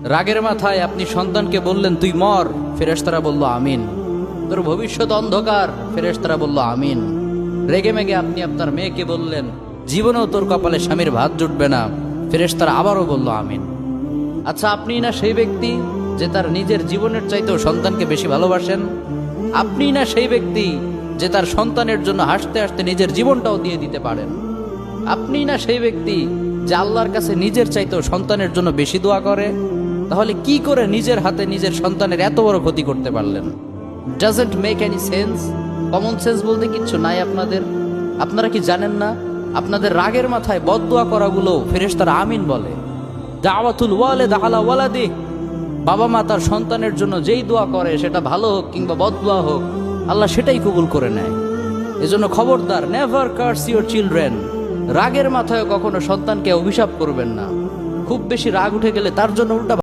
রাগের মাথায় আপনি সন্তানকে বললেন তুই মর, ফেরেশতারা বলল আমিন। তোর ভবিষ্যৎ অন্ধকার, ফেরেশতারা বলল আমিন। রেগে মেগে আপনি আপনার মেয়েকে বললেন জীবনেও তোর কপালে স্বামীর ভাত জুটবে না, ফেরেশতারা আবারও বলল আমিন। আচ্ছা, আপনি না সেই ব্যক্তি যে তার নিজের জীবনের চাইতেও সন্তানকে বেশি ভালোবাসেন? আপনি না সেই ব্যক্তি যে তার সন্তানের জন্য হাসতে হাসতে নিজের জীবনটাও দিয়ে দিতে পারেন? আপনি না সেই ব্যক্তি যে আল্লাহর কাছে নিজের চাইতেও সন্তানের জন্য বেশি দোয়া করে? তাহলে কি করে নিজের হাতে নিজের সন্তানের এত বড় ক্ষতি করতে পারলেন? Doesn't make any sense. Common sense বলতে কিচ্ছু নাই আপনাদের? আপনারা কি জানেন না আপনাদের রাগের মাথায় বদদোয়া করাগুলো ফেরেশতারা আমিন বলে? দাওয়াতুল ওয়ালিদ আলা ওয়ালাদি, বাবা মা তার সন্তানের জন্য যেই দোয়া করে সেটা ভালো হোক কিংবা বদদোয়া হোক, আল্লাহ সেটাই কবুল করে নেয়। এজন্য খবরদার, নেভার কার্স ইউর চিলড্রেন। রাগের মাথায় কখনো সন্তানকে অভিশাপ করবেন না। খুব বেশি রাগ উঠে গেলে তার জন্য উল্টা